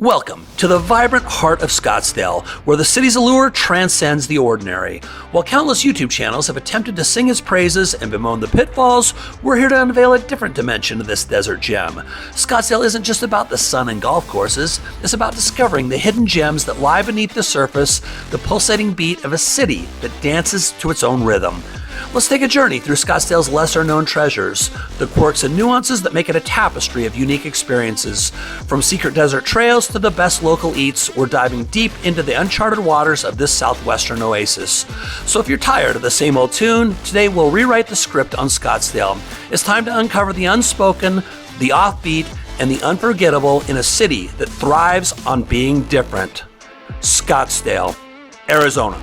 Welcome to the vibrant heart of Scottsdale, where the city's allure transcends the ordinary. While countless YouTube channels have attempted to sing its praises and bemoan the pitfalls, we're here to unveil a different dimension of this desert gem. Scottsdale isn't just about the sun and golf courses, it's about discovering the hidden gems that lie beneath the surface, the pulsating beat of a city that dances to its own rhythm. Let's take a journey through Scottsdale's lesser-known treasures, the quirks and nuances that make it a tapestry of unique experiences. From secret desert trails to the best local eats, we're diving deep into the uncharted waters of this southwestern oasis. So if you're tired of the same old tune, today we'll rewrite the script on Scottsdale. It's time to uncover the unspoken, the offbeat, and the unforgettable in a city that thrives on being different. Scottsdale, Arizona.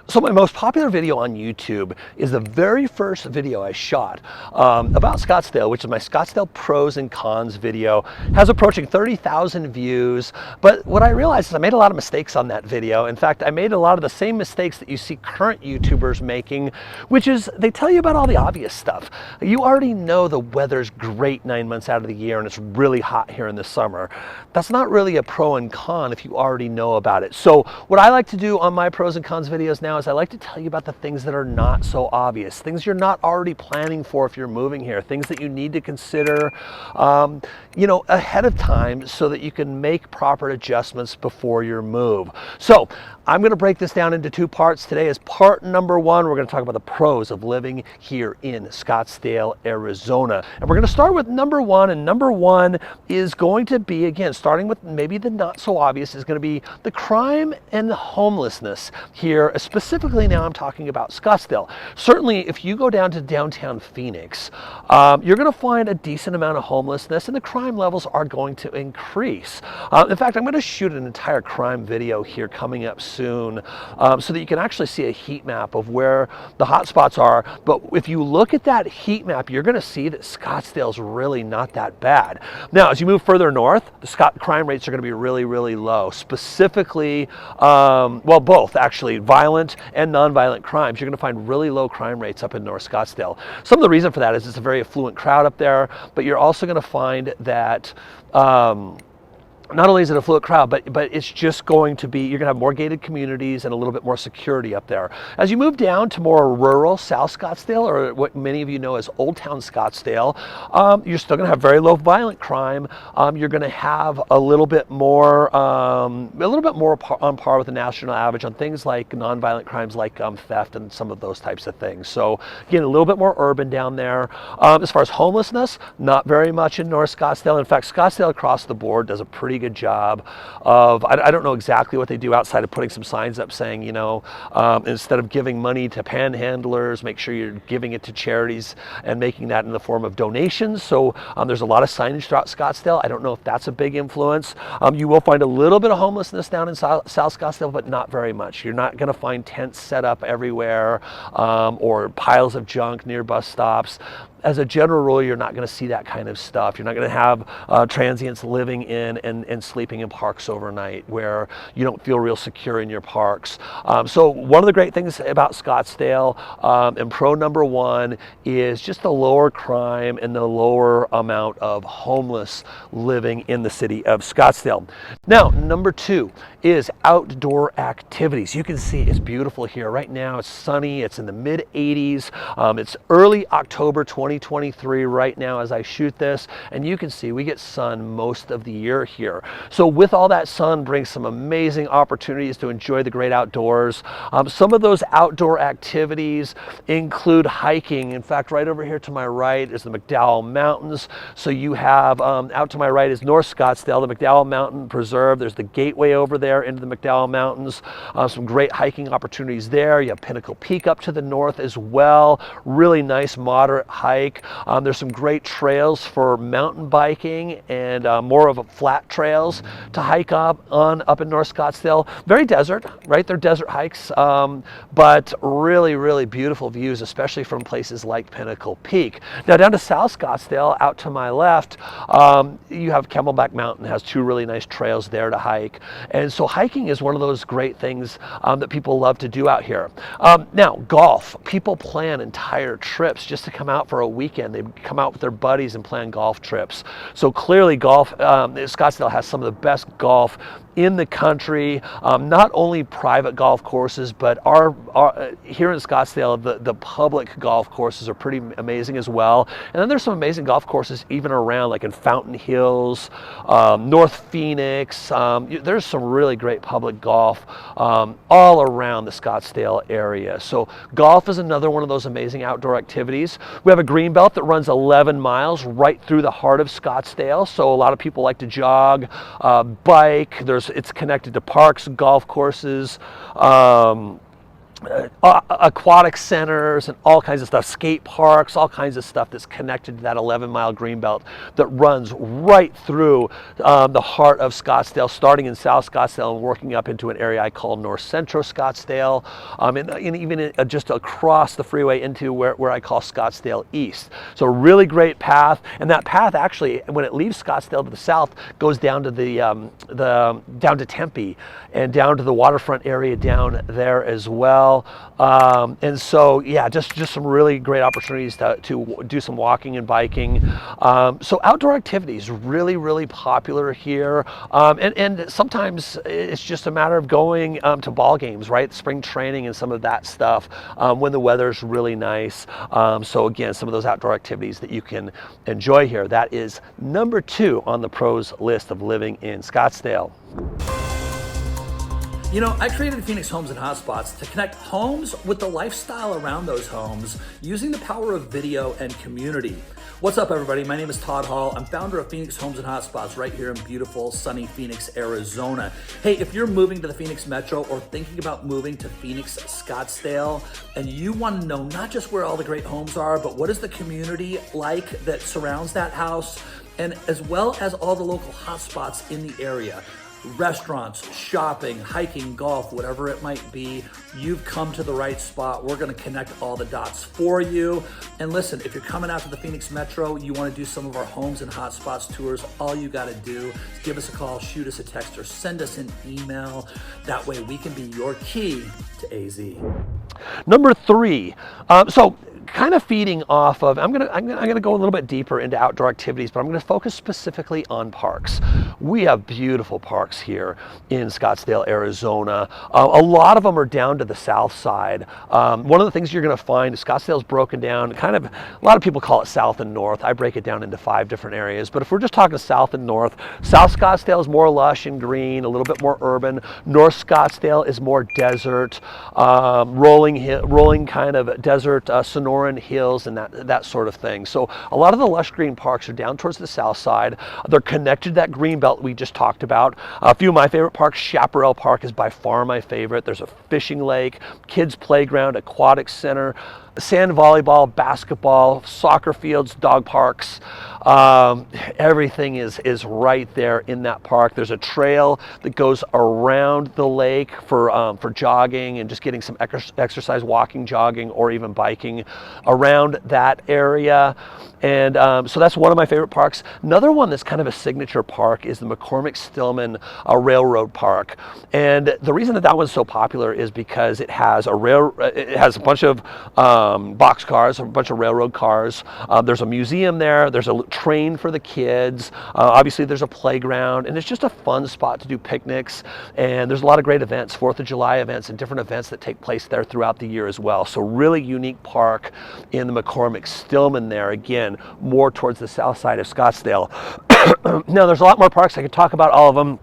So my most popular video on YouTube is the very first video I shot about Scottsdale, which is my Scottsdale pros and cons video. It has approaching 30,000 views, but what I realized is I made a lot of mistakes on that video. In fact, I made a lot of the same mistakes that you see current YouTubers making, which is they tell you about all the obvious stuff. You already know the weather's great 9 months out of the year and it's really hot here in the summer. That's not really a pro and con if you already know about it. So what I like to do on my pros and cons videos now is I like to tell you about the things that are not so obvious, things you're not already planning for if you're moving here, things that you need to consider, ahead of time so that you can make proper adjustments before your move. So I'm going to break this down into two parts. Today is part number one. We're going to talk about the pros of living here in Scottsdale, Arizona. And we're going to start with number one. And number one is going to be, again, starting with maybe the not so obvious, is going to be the crime and the homelessness here. Specifically now I'm talking about Scottsdale. Certainly if you go down to downtown Phoenix, you're going to find a decent amount of homelessness and the crime levels are going to increase. In fact, I'm going to shoot an entire crime video here coming up soon so that you can actually see a heat map of where the hot spots are. But if you look at that heat map, you're going to see that Scottsdale's really not that bad. Now, as you move further north, the crime rates are going to be really, really low. Specifically, both actually, violent and nonviolent crimes. You're going to find really low crime rates up in North Scottsdale. Some of the reason for that is it's a very affluent crowd up there, but you're also going to find that not only is it a affluent crowd, but it's just going to be, you're going to have more gated communities and a little bit more security up there. As you move down to more rural South Scottsdale, or what many of you know as Old Town Scottsdale, you're still going to have very low violent crime. You're going to have a little bit more on par with the national average on things like nonviolent crimes like theft and some of those types of things. So again, a little bit more urban down there. As far as homelessness, not very much in North Scottsdale. In fact, Scottsdale across the board does a pretty good job of, I don't know exactly what they do outside of putting some signs up saying, instead of giving money to panhandlers, make sure you're giving it to charities and making that in the form of donations. So there's a lot of signage throughout Scottsdale. I don't know if that's a big influence. You will find a little bit of homelessness down in South Scottsdale, but not very much. You're not going to find tents set up everywhere or piles of junk near bus stops. As a general rule, you're not going to see that kind of stuff. You're not going to have transients living in and sleeping in parks overnight where you don't feel real secure in your parks. So one of the great things about Scottsdale, and pro number one, is just the lower crime and the lower amount of homeless living in the city of Scottsdale. Now, number two is outdoor activities. You can see it's beautiful here. Right now it's sunny, it's in the mid 80s. It's early October 2023 right now as I shoot this, and you can see we get sun most of the year here. So with all that sun brings some amazing opportunities to enjoy the great outdoors. Some of those outdoor activities include hiking. In fact, right over here to my right is the McDowell Mountains. So you have, out to my right is North Scottsdale, the McDowell Mountain Preserve. There's the gateway over there. there into the McDowell Mountains. Some great hiking opportunities there. You have Pinnacle Peak up to the north as well. Really nice moderate hike. There's some great trails for mountain biking and more of a flat trails to hike up in North Scottsdale. Very desert, right? They're desert hikes, but really beautiful views, especially from places like Pinnacle Peak. Now down to South Scottsdale, out to my left, you have Camelback Mountain. Has two really nice trails there to hike. And so hiking is one of those great things that people love to do out here. Now, golf. People plan entire trips just to come out for a weekend. They come out with their buddies and plan golf trips. So clearly golf, Scottsdale has some of the best golf in the country, not only private golf courses, but our here in Scottsdale, the public golf courses are pretty amazing as well. And then there's some amazing golf courses even around, like in Fountain Hills, North Phoenix. There's some really great public golf all around the Scottsdale area. So golf is another one of those amazing outdoor activities. We have a green belt that runs 11 miles right through the heart of Scottsdale. So a lot of people like to jog, bike. It's connected to parks, golf courses, aquatic centers and all kinds of stuff, skate parks, all kinds of stuff that's connected to that 11-mile green belt that runs right through the heart of Scottsdale, starting in South Scottsdale and working up into an area I call North Central Scottsdale, and even just across the freeway into where I call Scottsdale East. So a really great path, and that path actually, when it leaves Scottsdale to the south, goes down to down to Tempe and down to the waterfront area down there as well. And so, yeah, just some really great opportunities to do some walking and biking. So outdoor activities really popular here. And sometimes it's just a matter of going to ball games, right? Spring training and some of that stuff when the weather's really nice. So again, some of those outdoor activities that you can enjoy here. That is number 2 on the pros list of living in Scottsdale. You know, I created Phoenix Homes and Hotspots to connect homes with the lifestyle around those homes using the power of video and community. What's up, everybody? My name is Todd Hall. I'm founder of Phoenix Homes and Hotspots right here in beautiful, sunny Phoenix, Arizona. Hey, if you're moving to the Phoenix Metro or thinking about moving to Phoenix, Scottsdale, and you want to know not just where all the great homes are, but what is the community like that surrounds that house, and as well as all the local hotspots in the area, restaurants, shopping, hiking, golf, whatever it might be, you've come to the right spot. We're going to connect all the dots for you. And listen, if you're coming out to the Phoenix Metro, you want to do some of our homes and hotspots tours, all you got to do is give us a call, shoot us a text, or send us an email. That way we can be your key to AZ. Number 3. So kind of feeding off of, I'm gonna go a little bit deeper into outdoor activities, but I'm gonna focus specifically on parks. We have beautiful parks here in Scottsdale, Arizona. A lot of them are down to the south side. One of the things you're gonna find is Scottsdale's broken down, kind of, a lot of people call it south and north. I break it down into 5 different areas, but if we're just talking south and north, South Scottsdale is more lush and green, a little bit more urban. North Scottsdale is more desert, rolling kind of desert, Sonoran hills and that sort of thing. So a lot of the lush green parks are down towards the south side. They're connected to that green belt we just talked about. A few of my favorite parks, Chaparral Park is by far my favorite. There's a fishing lake, kids playground, aquatic center, sand volleyball, basketball, soccer fields, dog parks. Everything is right there in that park. There's a trail that goes around the lake for jogging and just getting some exercise, walking, jogging, or even biking around that area. And so that's one of my favorite parks. Another one that's kind of a signature park is the McCormick-Stillman Railroad Park. And the reason that one's so popular is because it has a bunch of box cars, a bunch of railroad cars. There's a museum there. There's a train for the kids. Obviously, there's a playground, and it's just a fun spot to do picnics. And there's a lot of great events, 4th of July events, and different events that take place there throughout the year as well. So really unique park in the McCormick-Stillman there. Again, more towards the south side of Scottsdale. Now, there's a lot more parks. I could talk about all of them.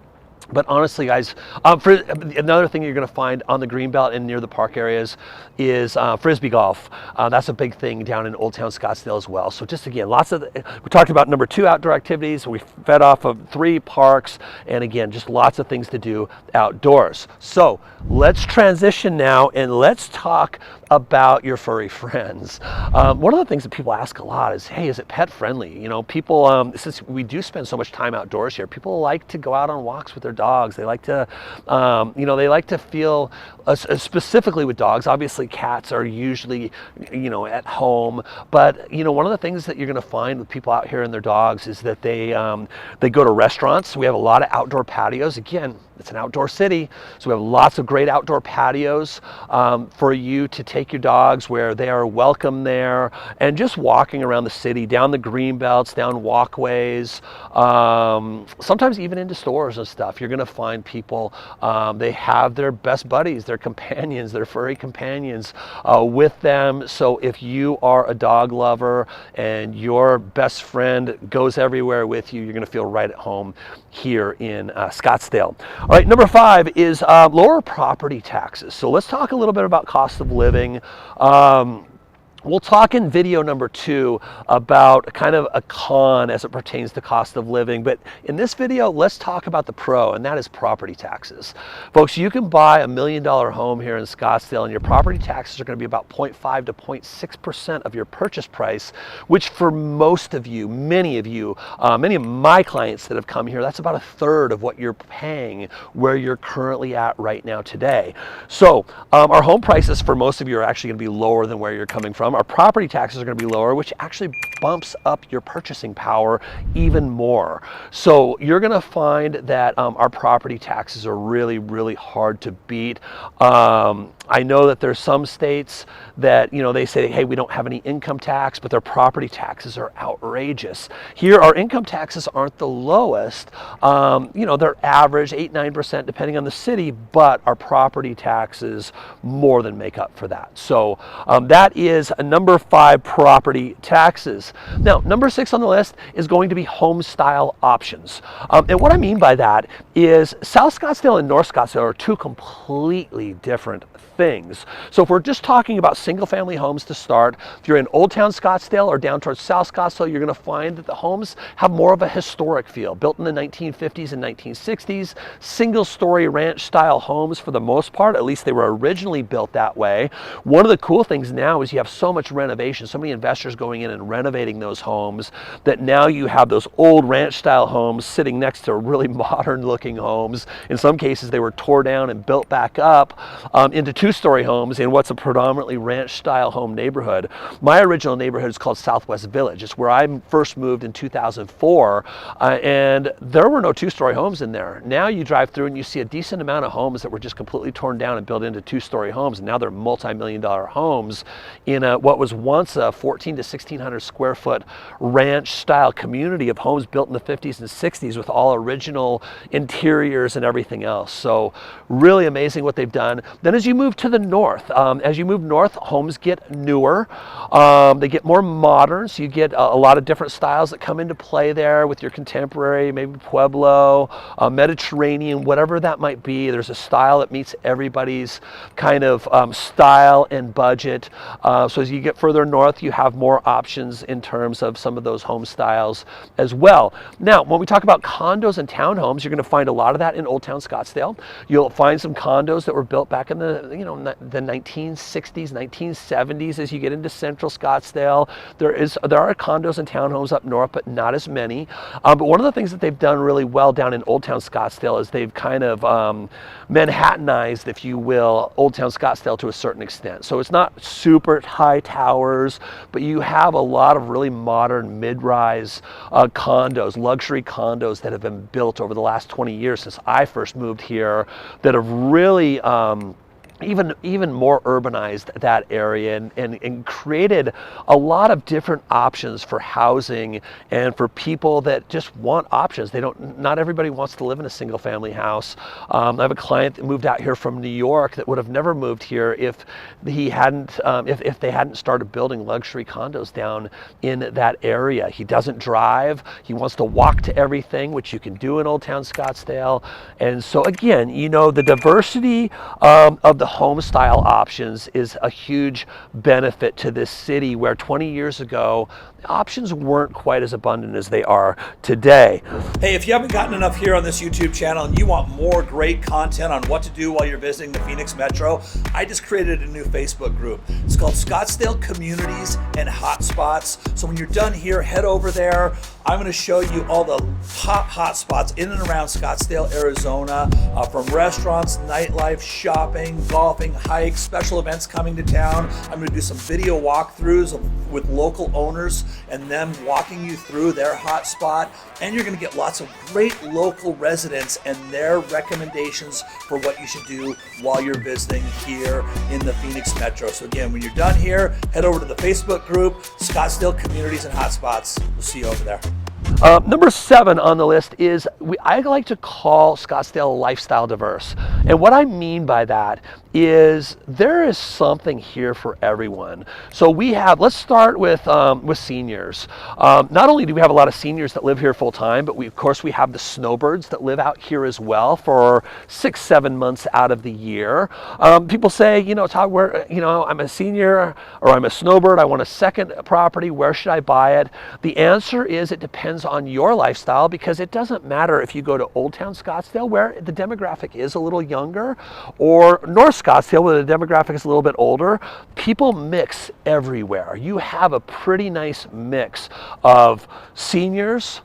But honestly, guys, for another thing you're going to find on the greenbelt and near the park areas is frisbee golf. That's a big thing down in Old Town Scottsdale as well. So just again, we talked about number 2 outdoor activities. We fed off of 3 parks, and again, just lots of things to do outdoors. So let's transition now and let's talk about your furry friends. One of the things that people ask a lot is, hey, is it pet friendly? You know, people, since we do spend so much time outdoors here, people like to go out on walks with their dogs. They like to, they like to feel, specifically with dogs, obviously cats are usually, at home, but, one of the things that you're gonna find with people out here and their dogs is that they go to restaurants. We have a lot of outdoor patios. Again, it's an outdoor city, so we have lots of great outdoor patios for you to take your dogs where they are welcome there, and just walking around the city, down the green belts, down walkways, sometimes even into stores and stuff. You're gonna find people, they have their best buddies, their companions, their furry companions with them. So if you are a dog lover and your best friend goes everywhere with you, you're gonna feel right at home here in Scottsdale. All right, number 5 is lower property taxes. So let's talk a little bit about cost of living. We'll talk in video number 2 about kind of a con as it pertains to cost of living, but in this video, let's talk about the pro, and that is property taxes. Folks, you can buy a $1 million home here in Scottsdale, and your property taxes are going to be about 0.5 to 0.6% of your purchase price, which for most of you, many of you, many of my clients that have come here, that's about 1/3 of what you're paying where you're currently at right now today. So our home prices for most of you are actually going to be lower than where you're coming from. Our property taxes are going to be lower, which actually bumps up your purchasing power even more. So you're going to find that our property taxes are really, really hard to beat. I know that there's some states that, they say, hey, we don't have any income tax, but their property taxes are outrageous. Here, our income taxes aren't the lowest. They're average 8-9% depending on the city, but our property taxes more than make up for that. So that is number 5, property taxes. Now, number 6 on the list is going to be home style options. And what I mean by that is South Scottsdale and North Scottsdale are 2 completely different things. So if we're just talking about single family homes to start, if you're in Old Town Scottsdale or down towards South Scottsdale, you're going to find that the homes have more of a historic feel, built in the 1950s and 1960s, single story ranch style homes for the most part, at least they were originally built that way. One of the cool things now is you have so much renovation, so many investors going in and renovating those homes, that now you have those old ranch style homes sitting next to really modern looking homes. In some cases they were tore down and built back up into 2-story homes in what's a predominantly ranch style home neighborhood. My original neighborhood is called Southwest Village. It's where I first moved in 2004, and there were no 2-story homes in there. Now you drive through and you see a decent amount of homes that were just completely torn down and built into 2-story homes, and now they're multi-million-dollar homes in what was once a 1,400 to 1,600 square foot ranch style community of homes built in the 50s and 60s with all original interiors and everything else. So really amazing what they've done. Then as you move to the north, homes get newer, they get more modern, so you get a lot of different styles that come into play there with your contemporary, maybe Pueblo, Mediterranean, whatever that might be. There's a style that meets everybody's kind of style and budget. So as you get further north, you have more options in terms of some of those home styles as well. Now, when we talk about condos and townhomes, you're going to find a lot of that in Old Town Scottsdale. You'll find some condos that were built back in the 1960s, 1970s. As you get into Central Scottsdale, there are condos and townhomes up north, but not as many. But one of the things that they've done really well down in Old Town Scottsdale is they've kind of Manhattanized, if you will, Old Town Scottsdale to a certain extent. So it's not super high towers, but you have a lot of really modern mid-rise condos, luxury condos that have been built over the last 20 years since I first moved here, that have really even more urbanized that area, and created a lot of different options for housing and for people that just want options. Not everybody wants to live in a single family house. I have a client that moved out here from New York that would have never moved here if he hadn't, if they hadn't started building luxury condos down in that area. He doesn't drive. He wants to walk to everything, which you can do in Old Town Scottsdale. And so again, the diversity of the home style options is a huge benefit to this city, where 20 years ago, the options weren't quite as abundant as they are today. Hey, if you haven't gotten enough here on this YouTube channel and you want more great content on what to do while you're visiting the Phoenix Metro, I just created a new Facebook group. It's called Scottsdale Communities and Hotspots. So when you're done here, head over there. I'm going to show you all the top hotspots in and around Scottsdale, Arizona, from restaurants, nightlife, shopping, golfing, hikes, special events coming to town. I'm going to do some video walkthroughs with local owners and them walking you through their hotspot. And you're going to get lots of great local residents and their recommendations for what you should do while you're visiting here in the Phoenix Metro. So again, when you're done here, head over to the Facebook group, Scottsdale Communities and Hotspots. We'll see you over there. Number 7 on the list is I like to call Scottsdale lifestyle diverse. And what I mean by that is there is something here for everyone. So let's start with seniors. Not only do we have a lot of seniors that live here full time, but of course we have the snowbirds that live out here as well for 6-7 months out of the year. People say, Todd, I'm a senior or I'm a snowbird, I want a second property, where should I buy it? The answer is it depends on your lifestyle, because it doesn't matter if you go to Old Town Scottsdale, where the demographic is a little younger, or North Scottsdale, where the demographic is a little bit older. People mix everywhere. You have a pretty nice mix of seniors,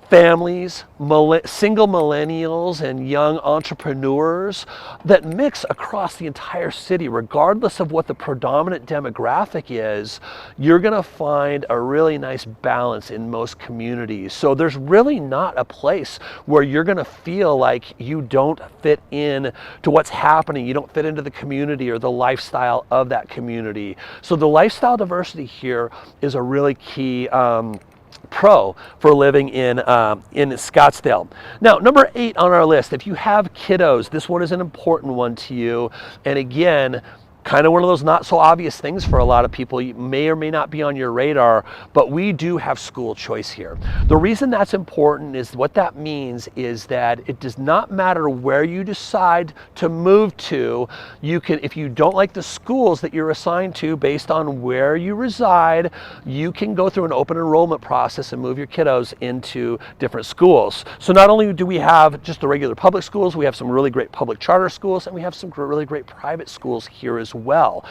families, single millennials, and young entrepreneurs that mix across the entire city. Regardless of what the predominant demographic is, you're going to find a really nice balance in most communities. So there's really not a place where you're going to feel like you don't fit in to what's happening. You don't fit into the community or the lifestyle of that community. So the lifestyle diversity here is a really key pro for living in Scottsdale. Now, number 8 on our list, if you have kiddos, this one is an important one to you. And again, kind of one of those not so obvious things for a lot of people. You may or may not be on your radar, but we do have school choice here. The reason that's important is what that means is that it does not matter where you decide to move to. You can, if you don't like the schools that you're assigned to based on where you reside, you can go through an open enrollment process and move your kiddos into different schools. So not only do we have just the regular public schools, we have some really great public charter schools, and we have some really great private schools here as well.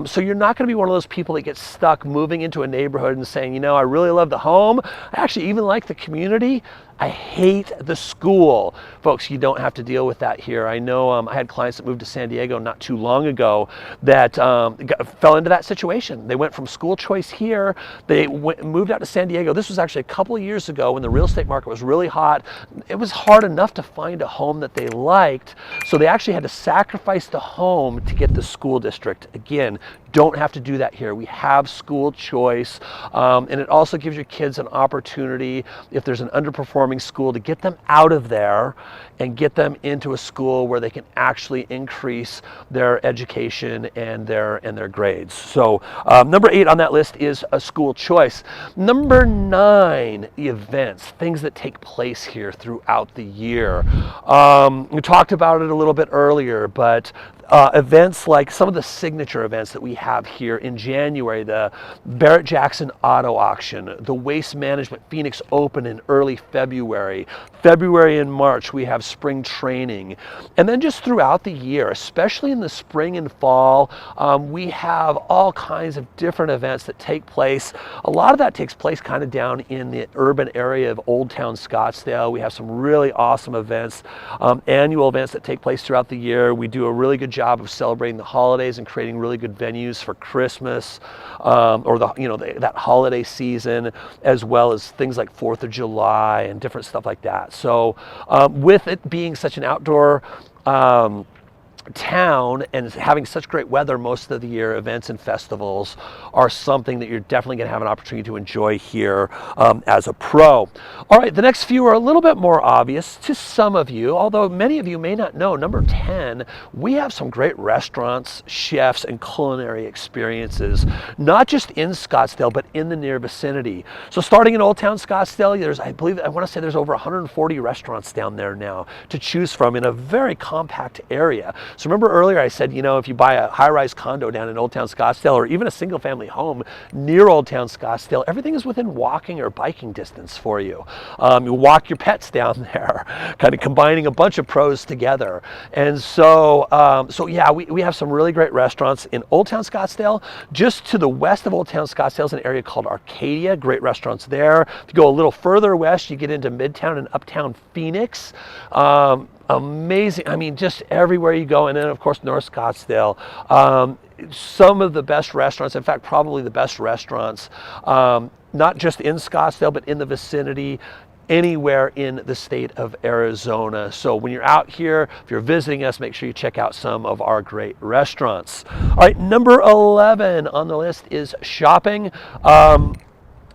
So you're not going to be one of those people that gets stuck moving into a neighborhood and saying, I really love the home, I actually even like the community, I hate the school. Folks, you don't have to deal with that here. I know I had clients that moved to San Diego not too long ago that fell into that situation. They went from school choice here, they moved out to San Diego. This was actually a couple of years ago when the real estate market was really hot. It was hard enough to find a home that they liked, so they actually had to sacrifice the home to get the school district. Again, don't have to do that here. We have school choice, and it also gives your kids an opportunity, if there's an underperforming school, to get them out of there and get them into a school where they can actually increase their education and their grades. So number 8 on that list is a school choice. Number 9, the events, things that take place here throughout the year. We talked about it a little bit earlier, but events like some of the signature events that we have here in January, the Barrett-Jackson Auto Auction, the Waste Management Phoenix Open in early February. February and March, we have spring training. And then just throughout the year, especially in the spring and fall, we have all kinds of different events that take place. A lot of that takes place kind of down in the urban area of Old Town Scottsdale. We have some really awesome events, annual events that take place throughout the year. We do a really good job of celebrating the holidays and creating really good venues for Christmas or that holiday season, as well as things like 4th of July and different stuff like that. So with it being such an outdoor town and having such great weather most of the year, events and festivals are something that you're definitely going to have an opportunity to enjoy here as a pro. All right, the next few are a little bit more obvious to some of you, although many of you may not know. Number 10, we have some great restaurants, chefs, and culinary experiences, not just in Scottsdale, but in the near vicinity. So starting in Old Town Scottsdale, I want to say there's over 140 restaurants down there now to choose from in a very compact area. So remember earlier I said, if you buy a high-rise condo down in Old Town Scottsdale or even a single-family home near Old Town Scottsdale, everything is within walking or biking distance for you. You walk your pets down there, kind of combining a bunch of pros together. And so, yeah, we have some really great restaurants in Old Town Scottsdale. Just to the west of Old Town Scottsdale is an area called Arcadia. Great restaurants there. If you go a little further west, you get into Midtown and Uptown Phoenix. Amazing, I mean, just everywhere you go. And then of course North Scottsdale, some of the best restaurants, in fact probably the best restaurants, not just in Scottsdale but in the vicinity, anywhere in the state of Arizona. So when you're out here, if you're visiting us, make sure you check out some of our great restaurants. All right, number 11 on the list is shopping.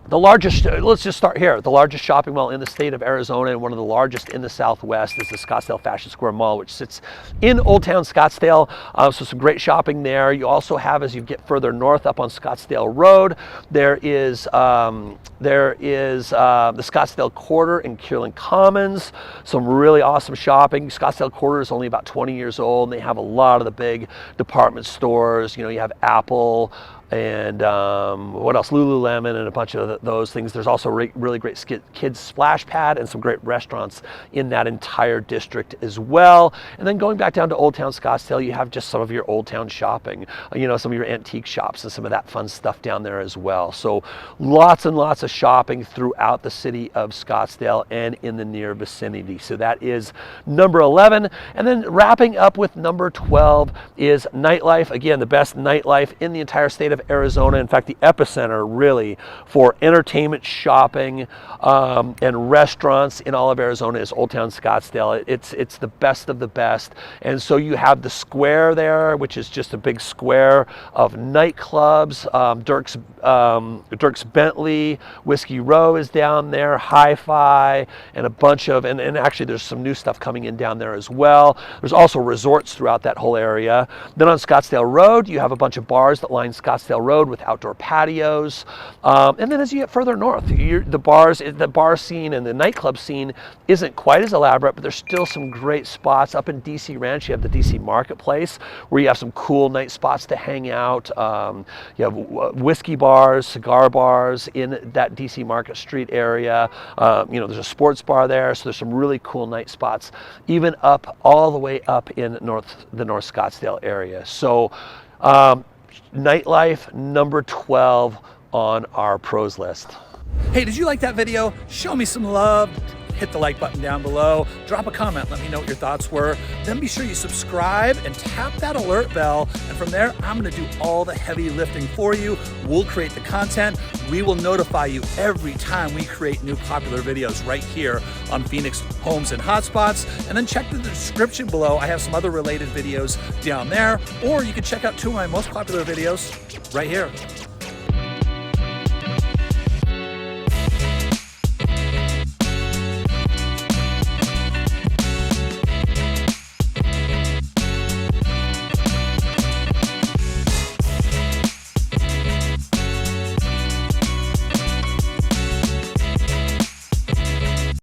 The largest, let's just start here. The largest shopping mall in the state of Arizona and one of the largest in the Southwest is the Scottsdale Fashion Square Mall, which sits in Old Town Scottsdale. So some great shopping there. You also have, as you get further north up on Scottsdale Road, there is the Scottsdale Quarter in Kierland Commons. Some really awesome shopping. Scottsdale Quarter is only about 20 years old, and they have a lot of the big department stores. You have Apple, and what else? Lululemon and a bunch of those things. There's also really great kids splash pad and some great restaurants in that entire district as well. And then going back down to Old Town Scottsdale, you have just some of your Old Town shopping, some of your antique shops and some of that fun stuff down there as well. So lots and lots of shopping throughout the city of Scottsdale and in the near vicinity. So that is number 11. And then wrapping up with number 12 is Nightlife. Again, the best nightlife in the entire state of Arizona. In fact, the epicenter really for entertainment, shopping, and restaurants in all of Arizona is Old Town Scottsdale. It's the best of the best. And so you have the square there, which is just a big square of nightclubs. Dirk's Bentley, Whiskey Row is down there, Hi-Fi, and a bunch of, and actually there's some new stuff coming in down there as well. There's also resorts throughout that whole area. Then on Scottsdale Road, you have a bunch of bars that line Scottsdale Road with outdoor patios. And then as you get further north, the bar scene and the nightclub scene isn't quite as elaborate, but there's still some great spots. Up in DC Ranch, you have the DC Marketplace, where you have some cool night spots to hang out. You have whiskey bars, cigar bars in that DC Market Street area. There's a sports bar there, so there's some really cool night spots, even up all the way up in the North Scottsdale area. So Nightlife, number 12 on our pros list. Hey, did you like that video? Show me some love. Hit the like button down below. Drop a comment. Let me know what your thoughts were. Then be sure you subscribe and tap that alert bell. And from there, I'm going to do all the heavy lifting for you. We'll create the content. We will notify you every time we create new popular videos right here on Phoenix Homes and Hotspots. And then check the description below. I have some other related videos down there. Or you can check out two of my most popular videos right here.